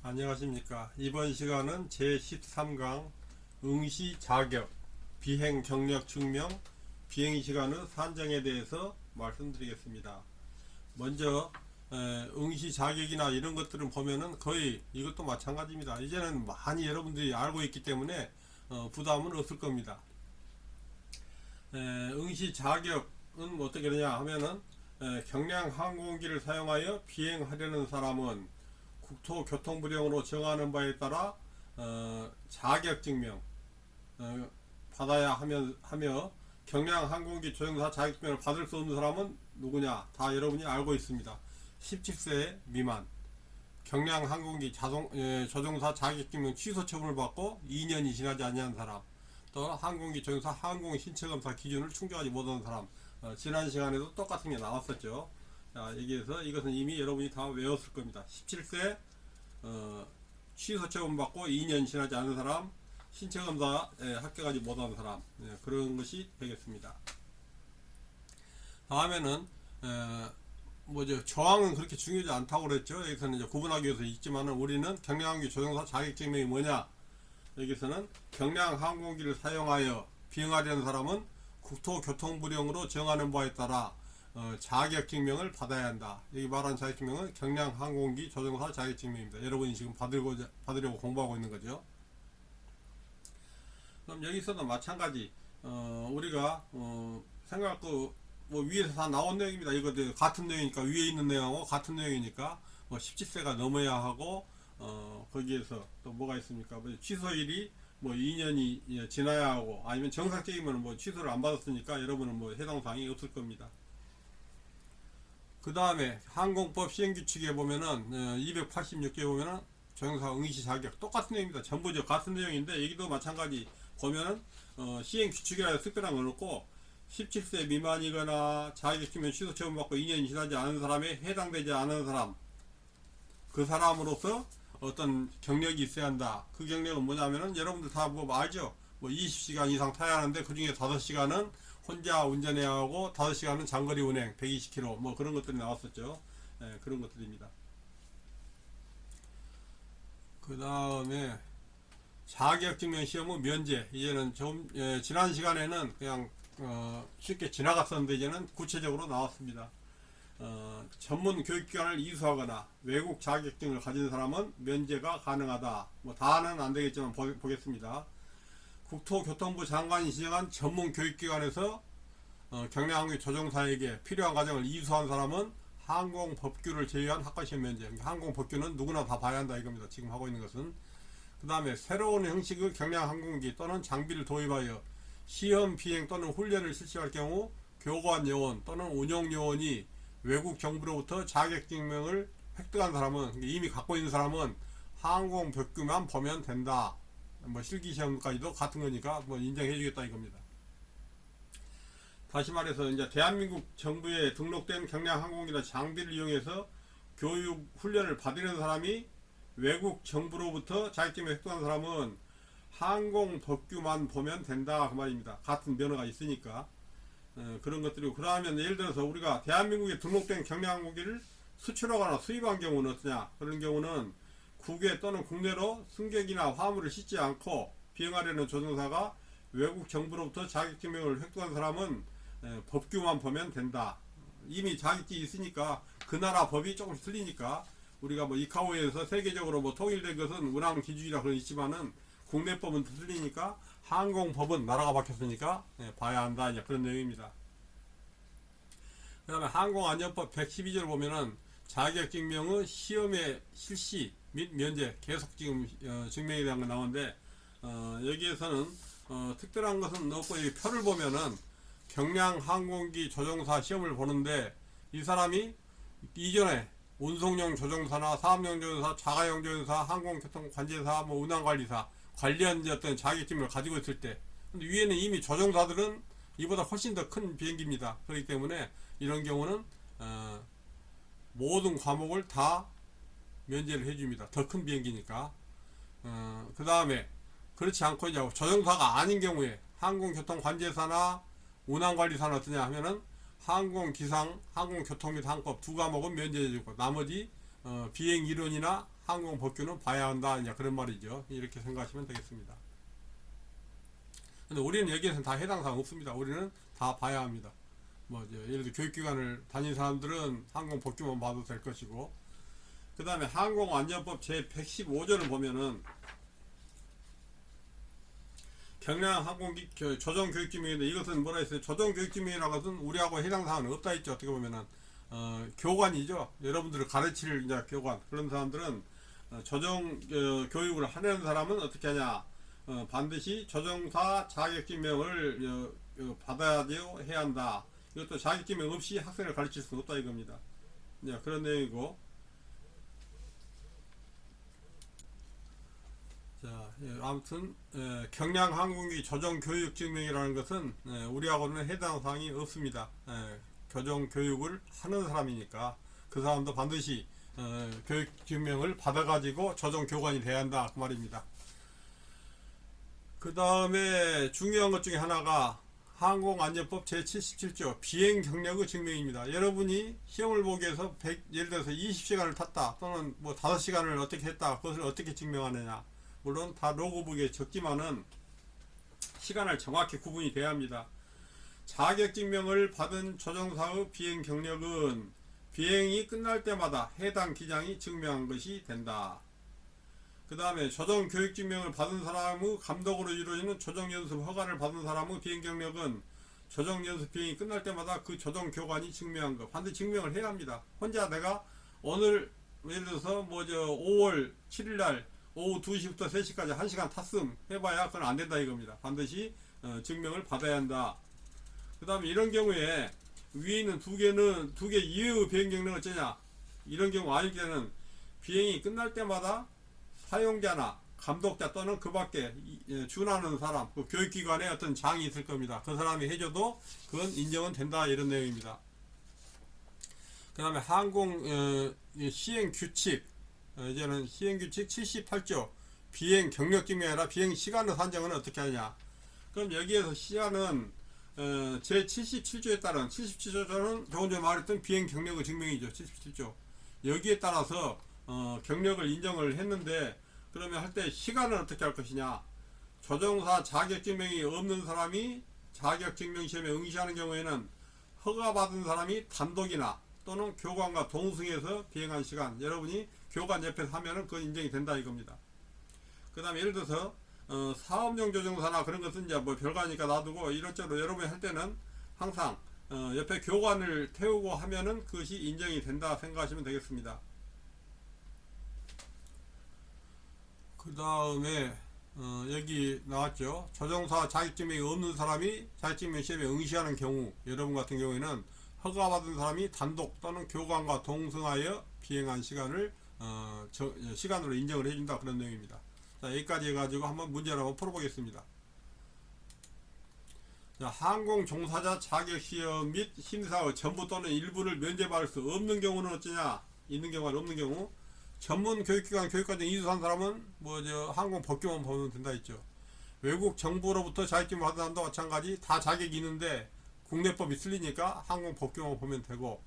안녕하십니까. 이번 시간은 제13강 응시 자격, 비행 경력 증명, 비행 시간의 산정에 대해서 말씀드리겠습니다. 먼저 응시 자격이나 이런 것들은 보면은 거의 이것도 마찬가지입니다. 이제는 많이 여러분들이 알고 있기 때문에 부담은 없을 겁니다. 응시 자격은 뭐 어떻게 되냐 하면은 경량 항공기를 사용하여 비행하려는 사람은 국토교통부령으로 정하는 바에 따라 자격증명 받아야 하며 경량 항공기 조종사 자격증명을 받을 수 없는 사람은 누구냐? 다 여러분이 알고 있습니다. 17세 미만 경량 항공기 조종사 자격증명 취소 처분을 받고 2년이 지나지 아니한 사람, 또 항공기 조종사 항공 신체검사 기준을 충족하지 못하는 사람, 지난 시간에도 똑같은 게 나왔었죠. 자, 여기에서 이것은 이미 여러분이 다 외웠을 겁니다. 17세 취소 처분 받고 2년 지나지 않은 사람, 신체검사에 합격하지 못한 사람, 그런 것이 되겠습니다. 다음에는 뭐죠, 조항은 그렇게 중요하지 않다고 그랬죠. 여기서는 이제 구분하기 위해서 있지만은, 우리는 경량항공기 조종사 자격증명이 뭐냐, 여기서는 경량 항공기를 사용하여 비행하려는 사람은 국토교통부령으로 정하는 바에 따라 자격증명을 받아야 한다. 여기 말한 자격증명은 경량 항공기 조종사 자격증명입니다. 여러분이 지금 받으려고 공부하고 있는 거죠. 그럼 여기서도 마찬가지, 우리가 생각할 거 뭐 위에서 다 나온 내용입니다. 이거 같은 내용이니까, 위에 있는 내용하고 같은 내용이니까 뭐 17세가 넘어야 하고, 거기에서 또 뭐가 있습니까? 뭐 취소일이 뭐 2년이 지나야 하고, 아니면 정상적이면 뭐 취소를 안 받았으니까 여러분은 뭐 해당 사항이 없을 겁니다. 그 다음에 항공법 시행규칙에 보면은 286조에 보면은 조종사 응시 자격 똑같은 내용입니다. 전부 같은 내용인데, 여기도 마찬가지 보면은 시행규칙이라 해서 특별한 거 넣고, 17세 미만이거나 자격증명 취소 처분 받고 2년이 지나지 않은 사람에 해당되지 않은 사람, 그 사람으로서 어떤 경력이 있어야 한다. 그 경력은 뭐냐면은 여러분들 다 뭐 알죠? 뭐 20시간 이상 타야 하는데 그 중에 5시간은 혼자 운전해야 하고 5시간은 장거리 운행 120km 뭐 그런 것들이 나왔었죠. 그런 것들입니다. 그 다음에 자격증명 시험은 면제. 이제는 좀 지난 시간에는 그냥 쉽게 지나갔었는데, 이제는 구체적으로 나왔습니다. 전문 교육기관을 이수하거나 외국 자격증을 가진 사람은 면제가 가능하다. 뭐 다는 안 되겠지만 보겠습니다. 국토교통부 장관이 지정한 전문 교육기관에서 경량항공기 조종사에게 필요한 과정을 이수한 사람은 항공법규를 제외한 학과시험 면제. 항공법규는 누구나 다 봐야 한다 이겁니다. 지금 하고 있는 것은. 그 다음에 새로운 형식의 경량항공기 또는 장비를 도입하여 시험 비행 또는 훈련을 실시할 경우 교관 요원 또는 운영 요원이 외국 정부로부터 자격증명을 획득한 사람은, 이미 갖고 있는 사람은 항공법규만 보면 된다. 뭐 실기시험까지도 같은 거니까 뭐 인정해 주겠다 이겁니다. 다시 말해서 이제 대한민국 정부에 등록된 경량항공기나 장비를 이용해서 교육 훈련을 받으려는 사람이 외국 정부로부터 자격증명을 획득한 사람은 항공법규만 보면 된다 그 말입니다. 같은 면허가 있으니까. 그런 것들이고, 그러면 예를 들어서 우리가 대한민국에 등록된 경량항공기를 수출하거나 수입한 경우는 어떠냐, 그런 경우는 국외 또는 국내로 승객이나 화물을 싣지 않고 비행하려는 조종사가 외국 정부로부터 자격증명을 획득한 사람은 법규만 보면 된다. 이미 자격증이 있으니까 그 나라 법이 조금씩 틀리니까, 우리가 뭐 이카오에서 세계적으로 뭐 통일된 것은 운항 기준이라 그런 있지만은 국내법은 틀리니까 항공법은 나라가 바뀌었으니까 봐야 한다, 이제 그런 내용입니다. 그 다음에 항공안전법 112조를 보면은 자격증명의 시험의 실시 및 면제 계속 지금 증명에 대한 거 나오는데, 여기에서는 특별한 것은 없고, 여기 표를 보면은 경량항공기 조종사 시험을 보는데, 이 사람이 이전에 운송용 조종사나 사업용 조종사, 자가용 조종사, 항공교통 관제사, 뭐 운항관리사 관련 어떤 자격증을 가지고 있을 때, 근데 위에는 이미 조종사들은 이보다 훨씬 더 큰 비행기입니다. 그렇기 때문에 이런 경우는 모든 과목을 다 면제를 해줍니다. 더 큰 비행기니까. 그 다음에 그렇지 않고 이제 조종사가 아닌 경우에 항공교통관제사나 운항관리사는 어떠냐 하면은 항공기상, 항공교통 및 항법 두 과목은 면제해주고, 나머지 비행이론이나 항공 법규는 봐야 한다. 이제 그런 말이죠. 이렇게 생각하시면 되겠습니다. 근데 우리는 여기에서는 다 해당 사항 없습니다. 우리는 다 봐야 합니다. 뭐 예를 들어 교육기관을 다닌 사람들은 항공 법규만 봐도 될 것이고, 그 다음에 항공안전법 제115조를 보면은 경량 항공기 조정교육지명인데, 이것은 뭐라 했어요? 조정교육지명이라는 것은 우리하고 해당 사항은 없다 했죠. 어떻게 보면은 교관이죠. 여러분들을 가르칠 이제 교관. 그런 사람들은 조정 교육을 하려는 사람은 어떻게 하냐? 반드시 조정사 자격증명을 받아야 해야 한다. 이것도 자격증명 없이 학생을 가르칠 수는 없다 이겁니다. 그런 내용이고, 자, 아무튼 경량 항공기 조정 교육 증명이라는 것은 우리하고는 해당 사항이 없습니다. 교정 교육을 하는 사람이니까 그 사람도 반드시 교육 증명을 받아가지고 조정 교관이 돼야 한다 그 말입니다. 그 다음에 중요한 것 중에 하나가 항공안전법 제77조 비행 경력의 증명입니다. 여러분이 시험을 보기 위해서 예를 들어서 20시간을 탔다 또는 뭐 5시간을 어떻게 했다, 그것을 어떻게 증명하느냐. 물론 다 로그북에 적지만은 시간을 정확히 구분이 돼야 합니다. 자격증명을 받은 조종사의 비행 경력은 비행이 끝날 때마다 해당 기장이 증명한 것이 된다. 그 다음에 조정교육증명을 받은 사람의 감독으로 이루어지는 조정연습 허가를 받은 사람의 비행 경력은 조정연습 비행이 끝날 때마다 그 조정교관이 증명한 것 반드시 증명을 해야 합니다. 혼자 내가 오늘 예를 들어서 5월 7일날 오후 2시부터 3시까지 1시간 탔음 해봐야 그건 안 된다 이겁니다. 반드시 증명을 받아야 한다. 그 다음에 이런 경우에 위에 있는 두 개 이외의 비행 경력은 어쩌냐, 이런 경우 아닐 때는 비행이 끝날 때마다 사용자나 감독자 또는 그 밖에 준하는 사람, 그 교육기관에 어떤 장이 있을 겁니다. 그 사람이 해줘도 그건 인정은 된다 이런 내용입니다. 그 다음에 항공 시행규칙, 이제는 시행규칙 78조 비행 경력증명이 아니라 비행 시간의 산정은 어떻게 하냐. 그럼 여기에서 시간은 제77조에 따른 77조는 조금 전에 말했던 비행 경력의 증명이죠. 77조 여기에 따라서 경력을 인정을 했는데, 그러면 할 때 시간을 어떻게 할 것이냐. 조종사 자격증명이 없는 사람이 자격증명 시험에 응시하는 경우에는 허가받은 사람이 단독이나 또는 교관과 동승해서 비행한 시간, 여러분이 교관 옆에서 하면은 그건 인정이 된다 이겁니다. 그 다음에 예를 들어서 사업용 조종사나 그런 것은 이제 뭐 별거니까 놔두고, 이런저런 여러분이 할 때는 항상 옆에 교관을 태우고 하면은 그것이 인정이 된다 생각하시면 되겠습니다. 그 다음에 여기 나왔죠. 조종사 자격증명이 없는 사람이 자격증명 시험에 응시하는 경우, 여러분 같은 경우에는 허가받은 사람이 단독 또는 교관과 동승하여 비행한 시간을 시간으로 인정을 해준다 그런 내용입니다. 자, 여기까지 해가지고 한번 문제를 한번 풀어보겠습니다. 자, 항공 종사자 자격시험 및 심사의 전부 또는 일부를 면제받을 수 없는 경우는 어쩌냐. 있는 경우가 없는 경우, 전문 교육기관 교육과정 이수한 사람은 항공 법규만 보면 된다 했죠. 외국 정부로부터 자격증 받은 사람도 마찬가지 다 자격이 있는데 국내법이 틀리니까 항공 법규만 보면 되고,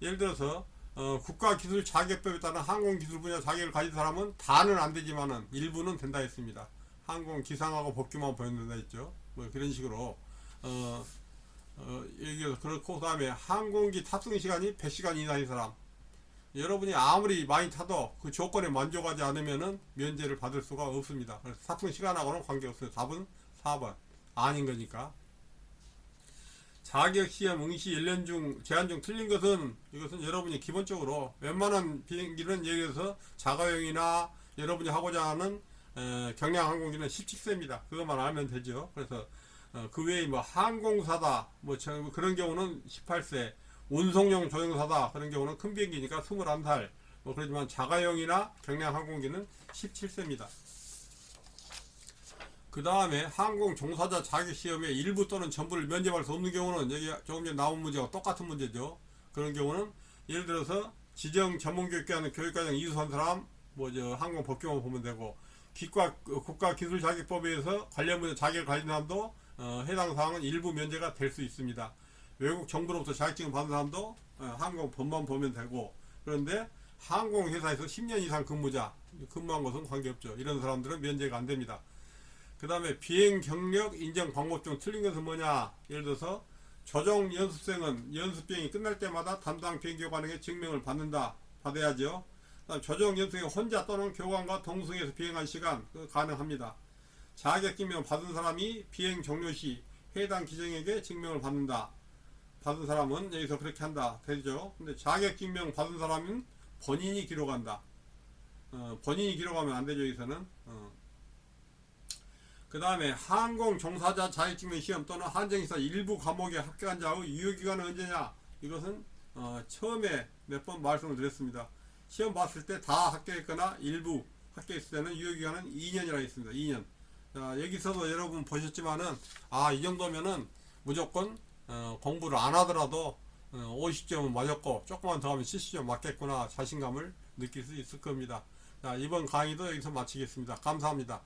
예를 들어서 국가기술 자격법에 따른 항공기술 분야 자격을 가진 사람은 다는 안 되지만은 일부는 된다 했습니다. 항공기상하고 법규만 보면 된다 했죠. 뭐 그런 식으로 여기서 그렇고, 그 다음에 항공기 탑승 시간이 100시간 이하인 사람, 여러분이 아무리 많이 타도 그 조건에 만족하지 않으면은 면제를 받을 수가 없습니다. 그래서 탑승 시간하고는 관계없어요. 답은 4번 아닌 거니까. 자격시험 응시 연령 중 제한 중 틀린 것은, 이것은 여러분이 기본적으로 웬만한 비행기는 예를 들어서 자가용이나 여러분이 하고자 하는 경량항공기는 17세입니다. 그것만 알면 되죠. 그래서 그 외에 뭐 항공사다 그런 경우는 18세, 운송용 조종사다 그런 경우는 큰 비행기니까 21살, 그러지만 자가용이나 경량항공기는 17세입니다. 그 다음에 항공 종사자 자격시험에 일부 또는 전부를 면제받을 수 없는 경우는, 여기 조금 전에 나온 문제와 똑같은 문제죠. 그런 경우는 예를 들어서 지정 전문교육기관 교육과정 이수한 사람 항공 법규만 보면 되고, 국가기술자격법에 의해서 관련 문제 자격을 가진 사람도 해당 사항은 일부 면제가 될 수 있습니다. 외국 정부로부터 자격증을 받은 사람도 항공 법만 보면 되고, 그런데 항공회사에서 10년 이상 근무한 것은 관계없죠. 이런 사람들은 면제가 안 됩니다. 그 다음에 비행 경력 인정 방법 중 틀린 것은 뭐냐? 예를 들어서 조종 연습생은 연습 비행이 끝날 때마다 담당 비행교관에게 증명을 받아야죠. 그다음 조종 연습생이 혼자 또는 교관과 동승해서 비행한 시간 가능합니다. 자격증명 받은 사람이 비행 종료 시 해당 기정에게 증명을 받은 사람은 여기서 그렇게 한다 되죠. 근데 자격증명 받은 사람은 본인이 기록한다. 본인이 기록하면 안 되죠. 여기서는. 그 다음에 항공 종사자 자격증명 시험 또는 항공기사 일부 과목에 합격한 자의 유효기간은 언제냐? 이것은 처음에 몇 번 말씀을 드렸습니다. 시험 봤을 때 다 합격했거나 일부 합격했을 때는 유효기간은 2년이라고 했습니다. 2년. 자, 여기서도 여러분 보셨지만은 이 정도면은 무조건 공부를 안 하더라도 50점은 맞았고 조금만 더 하면 70점 맞겠구나 자신감을 느낄 수 있을 겁니다. 자, 이번 강의도 여기서 마치겠습니다. 감사합니다.